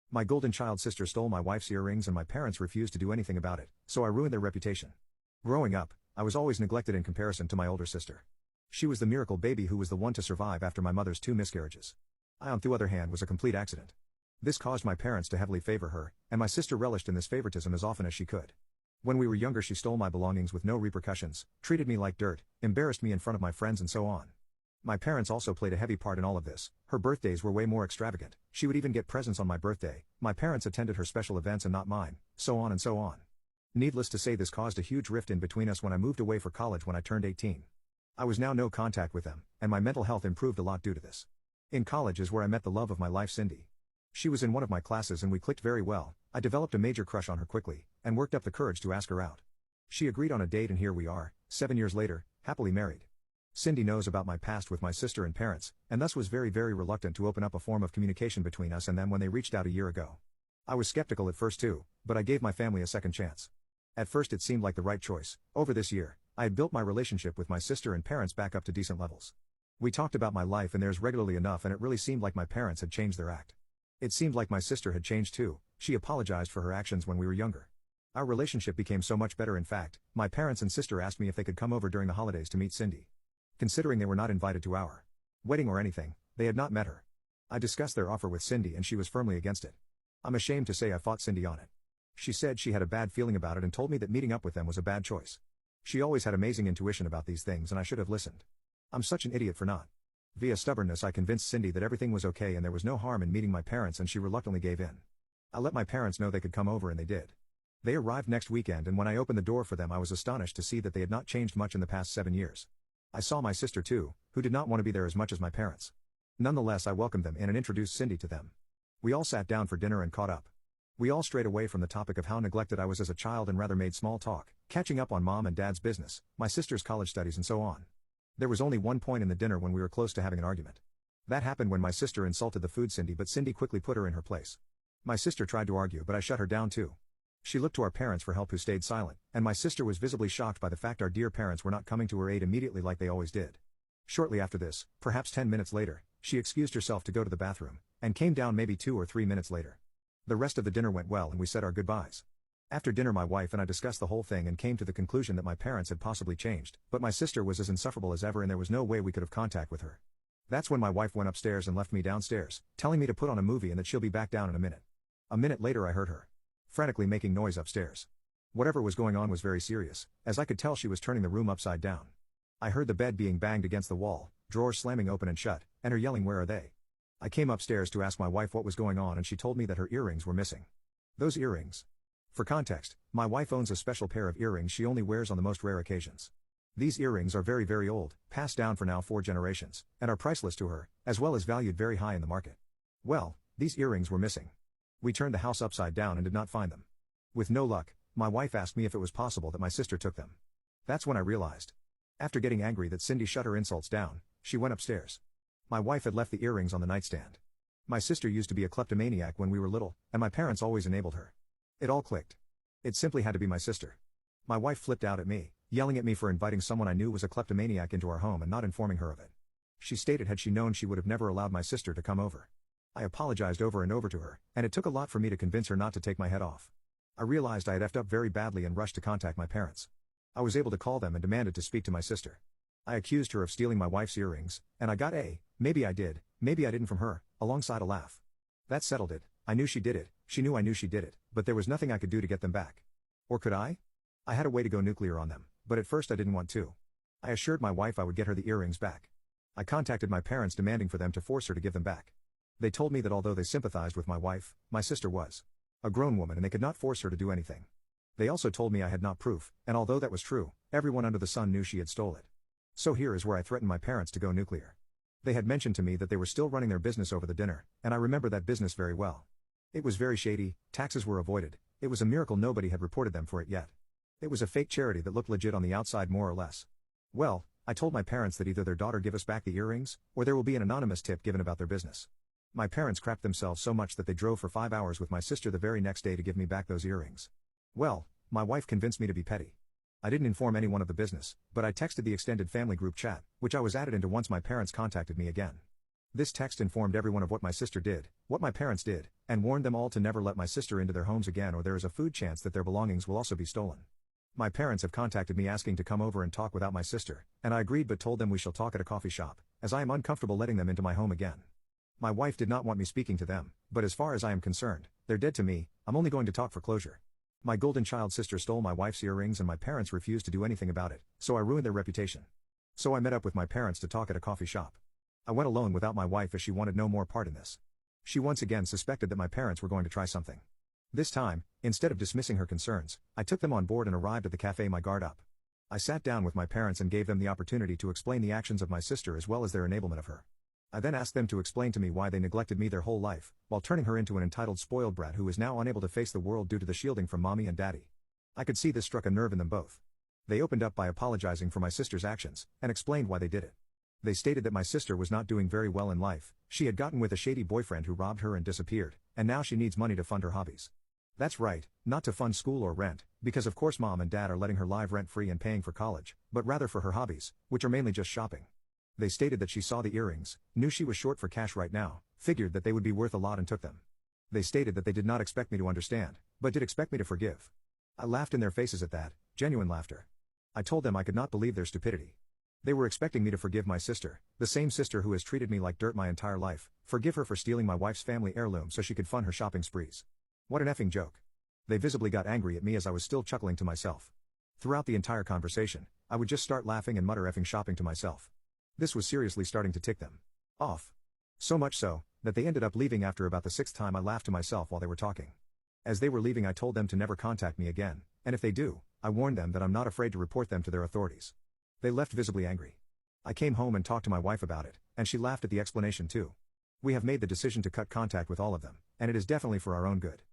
My golden child sister stole my wife's earrings and my parents refused to do anything about it, so I ruined their reputation. Growing up, I was always neglected in comparison to my older sister. She was the miracle baby who was the one to survive after my mother's 2 miscarriages. I, on the other hand, was a complete accident. This caused my parents to heavily favor her, and my sister relished in this favoritism as often as she could. When we were younger, she stole my belongings with no repercussions, treated me like dirt, embarrassed me in front of my friends, and so on. My parents also played a heavy part in all of this. Her birthdays were way more extravagant. She would even get presents on my birthday. My parents attended her special events and not mine, so on and so on. Needless to say, this caused a huge rift in between us when I moved away for college when I turned 18. I was now no contact with them, and my mental health improved a lot due to this. In college is where I met the love of my life, Cindy. She was in one of my classes and we clicked very well. I developed a major crush on her quickly, and worked up the courage to ask her out. She agreed on a date and here we are, 7 years later, happily married. Cindy knows about my past with my sister and parents, and thus was very reluctant to open up a form of communication between us and them when they reached out a year ago. I was skeptical at first too, but I gave my family a second chance. At first it seemed like the right choice. Over this year, I had built my relationship with my sister and parents back up to decent levels. We talked about my life and theirs regularly enough, and it really seemed like my parents had changed their act. It seemed like my sister had changed too. She apologized for her actions when we were younger. Our relationship became so much better. In fact, my parents and sister asked me if they could come over during the holidays to meet Cindy. Considering they were not invited to our wedding or anything, they had not met her. I discussed their offer with Cindy and she was firmly against it. I'm ashamed to say I fought Cindy on it. She said she had a bad feeling about it and told me that meeting up with them was a bad choice. She always had amazing intuition about these things and I should have listened. I'm such an idiot for not. Via stubbornness, I convinced Cindy that everything was okay and there was no harm in meeting my parents, and she reluctantly gave in. I let my parents know they could come over and they did. They arrived next weekend, and when I opened the door for them I was astonished to see that they had not changed much in the past 7 years. I saw my sister too, who did not want to be there as much as my parents. Nonetheless, I welcomed them in and introduced Cindy to them. We all sat down for dinner and caught up. We all strayed away from the topic of how neglected I was as a child and rather made small talk, catching up on mom and dad's business, my sister's college studies, and so on. There was only one point in the dinner when we were close to having an argument. That happened when my sister insulted the food Cindy, but Cindy quickly put her in her place. My sister tried to argue, but I shut her down too. She looked to our parents for help, who stayed silent, and my sister was visibly shocked by the fact our dear parents were not coming to her aid immediately like they always did. Shortly after this, perhaps 10 minutes later, she excused herself to go to the bathroom, and came down maybe 2 or 3 minutes later. The rest of the dinner went well and we said our goodbyes. After dinner my wife and I discussed the whole thing and came to the conclusion that my parents had possibly changed, but my sister was as insufferable as ever and there was no way we could have contact with her. That's when my wife went upstairs and left me downstairs, telling me to put on a movie and that she'll be back down in a minute. A minute later I heard her frantically making noise upstairs. Whatever was going on was very serious, as I could tell she was turning the room upside down. I heard the bed being banged against the wall, drawers slamming open and shut, and her yelling, "Where are they?" I came upstairs to ask my wife what was going on and she told me that her earrings were missing. Those earrings. For context, my wife owns a special pair of earrings she only wears on the most rare occasions. These earrings are very old, passed down for now 4 generations, and are priceless to her, as well as valued very high in the market. Well, these earrings were missing. We turned the house upside down and did not find them. With no luck, my wife asked me if it was possible that my sister took them. That's when I realized. After getting angry that Cindy shut her insults down, she went upstairs. My wife had left the earrings on the nightstand. My sister used to be a kleptomaniac when we were little, and my parents always enabled her. It all clicked. It simply had to be my sister. My wife flipped out at me, yelling at me for inviting someone I knew was a kleptomaniac into our home and not informing her of it. She stated had she known she would have never allowed my sister to come over. I apologized over and over to her, and it took a lot for me to convince her not to take my head off. I realized I had effed up very badly and rushed to contact my parents. I was able to call them and demanded to speak to my sister. I accused her of stealing my wife's earrings, and I got a, maybe I did, maybe I didn't from her, alongside a laugh. That settled it. I knew she did it, she knew I knew she did it, but there was nothing I could do to get them back. Or could I? I had a way to go nuclear on them, but at first I didn't want to. I assured my wife I would get her the earrings back. I contacted my parents demanding for them to force her to give them back. They told me that although they sympathized with my wife, my sister was a grown woman and they could not force her to do anything. They also told me I had not proof, and although that was true, everyone under the sun knew she had stole it. So here is where I threatened my parents to go nuclear. They had mentioned to me that they were still running their business over the dinner, and I remember that business very well. It was very shady, taxes were avoided, it was a miracle nobody had reported them for it yet. It was a fake charity that looked legit on the outside more or less. Well, I told my parents that either their daughter give us back the earrings, or there will be an anonymous tip given about their business. My parents crapped themselves so much that they drove for 5 hours with my sister the very next day to give me back those earrings. Well, my wife convinced me to be petty. I didn't inform anyone of the business, but I texted the extended family group chat, which I was added into once my parents contacted me again. This text informed everyone of what my sister did, what my parents did, and warned them all to never let my sister into their homes again, or there is a food chance that their belongings will also be stolen. My parents have contacted me asking to come over and talk without my sister, and I agreed but told them we shall talk at a coffee shop, as I am uncomfortable letting them into my home again. My wife did not want me speaking to them, but as far as I am concerned, they're dead to me. I'm only going to talk for closure. My golden child sister stole my wife's earrings and my parents refused to do anything about it, so I ruined their reputation. So I met up with my parents to talk at a coffee shop. I went alone without my wife as she wanted no more part in this. She once again suspected that my parents were going to try something. This time, instead of dismissing her concerns, I took them on board and arrived at the cafe, my guard up. I sat down with my parents and gave them the opportunity to explain the actions of my sister as well as their enablement of her. I then asked them to explain to me why they neglected me their whole life, while turning her into an entitled spoiled brat who is now unable to face the world due to the shielding from mommy and daddy. I could see this struck a nerve in them both. They opened up by apologizing for my sister's actions, and explained why they did it. They stated that my sister was not doing very well in life, she had gotten with a shady boyfriend who robbed her and disappeared, and now she needs money to fund her hobbies. That's right, not to fund school or rent, because of course mom and dad are letting her live rent-free and paying for college, but rather for her hobbies, which are mainly just shopping. They stated that she saw the earrings, knew she was short for cash right now, figured that they would be worth a lot and took them. They stated that they did not expect me to understand, but did expect me to forgive. I laughed in their faces at that, genuine laughter. I told them I could not believe their stupidity. They were expecting me to forgive my sister, the same sister who has treated me like dirt my entire life, forgive her for stealing my wife's family heirloom so she could fund her shopping sprees. What an effing joke. They visibly got angry at me as I was still chuckling to myself. Throughout the entire conversation, I would just start laughing and mutter effing shopping to myself. This was seriously starting to tick them off. So much so, that they ended up leaving after about the 6th time I laughed to myself while they were talking. As they were leaving I told them to never contact me again, and if they do, I warned them that I'm not afraid to report them to their authorities. They left visibly angry. I came home and talked to my wife about it, and she laughed at the explanation too. We have made the decision to cut contact with all of them, and it is definitely for our own good.